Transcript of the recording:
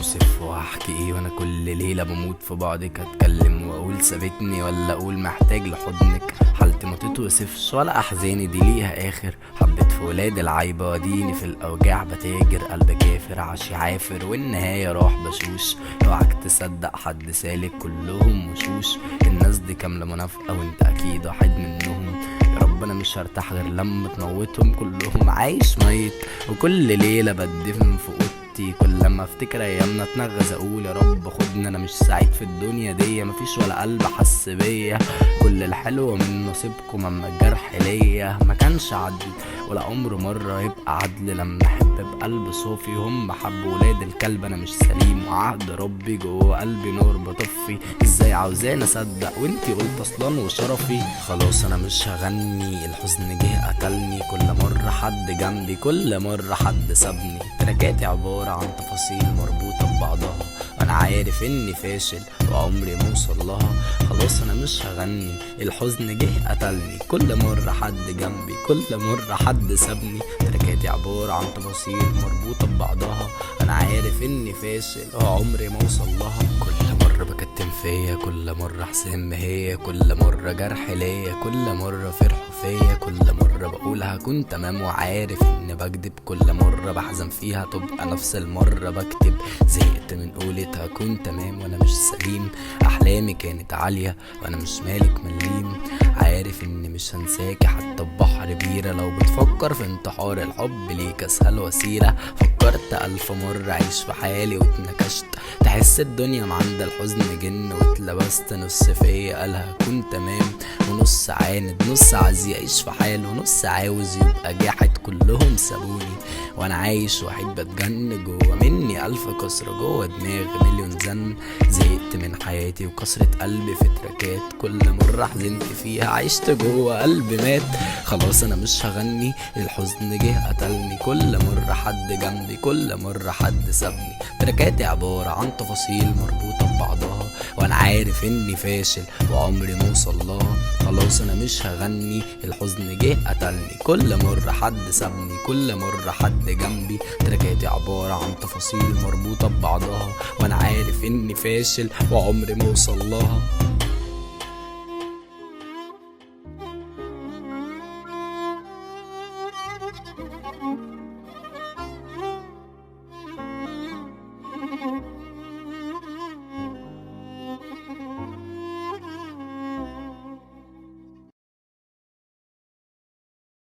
اوصف وهحكي ايه وانا كل ليله بموت في بعضك، اتكلم واقول سابتني ولا اقول محتاج لحضنك. حالتي ما تتوصفش ولا احزاني دي ليها اخر. حبيت في ولاد العايبه وديني في الاوجاع بتاجر، قلب كافر عاش يعافر والنهايه راح بشوش. اوعك تصدق حد سالك كلهم وشوش، الناس دي كامله منافقه وانت اكيد واحد منهم. يا رب انا مش هرتاح غير لما تموتهم كلهم. عايش ميت وكل ليله بدفن في اوضتي، كل لما افتكر ايامنا اتنغز اقول يا رب خدني. انا مش سعيد في الدنيا دي، مفيش ولا قلب حس بيا. كل الحلو من نصيبكم اما الجرح ليا. ما كانش عدل ولا عمره مره يبقى عدل، لما احب بقلب صافي هم حبوا ولاد الكلب. انا مش سليم وعهد ربي جوه قلبي نور بطفي. ازاي عاوزاني اصدق وانتي قلت اصلا وشرفي؟ خلاص انا مش هغني، الحزن جه قتلني. كل مره حد جنبي، كل مره حد سابني. تراكاتي عباره عن تفاصيل مربوطه ببعضها، وانا عارف اني فاشل وعمري ما اوصل لها. خلاص انا مش هغني، الحزن جه قتلني. كل مره حد جنبي، كل مره حد سابني. تراكاتي عباره عن تفاصيل مربوطه ببعضها، انا عارف اني فاشل وعمري ما اوصل لها. كل مره بكتم فيا، كل مره حسام هي، كل مره جرح ليا، كل مره فرحوا فيا. كل مره بقول هكون تمام وعارف اني بكدب. كل مره بحزن فيها تبقى نفس المره بكتب. زهقت من قولة هكون تمام وانا مش سليم. احلامي كانت عاليه وانا مش مالك مليم. عارف اني مش هنساكي حتى ببحر بيرة. لو بتفكر في انتحار الحب ليك اسهل وسيله. فكرت 1000 مرة عيش في حالي واتنكشت. تحس الدنيا معندة الحزن جن واتلبست. نص فيا قالها كون تمام ونص عاند، نص عايز يعيش في حاله ونص عاوز يبقى جاحد. كلهم سابوني وانا عايش وحيد بتجن. جوه مني 1000 كسرة، جوه دماغي مليون زن. زهقت من حياتي وكسرة قلبي في تراكات. كل مرة حزنت فيها عشت جوه قلبي مات. خلاص انا مش هغني، الحزن جه قتلني. كل مرة حد جنبي، كل مرة حد سابني. تراكاتي عبارة عن تفاصيل مربوطة ببعضها، وانا عارف اني فاشل وعمري ما اوصل لها. خلاص انا مش هغني، الحزن جه قتلني. كل مرة حد سابني، كل مرة حد جنبي. تراكاتي عبارة عن تفاصيل مربوطة ببعضها، وانا عارف اني فاشل وعمري ما اوصل لها.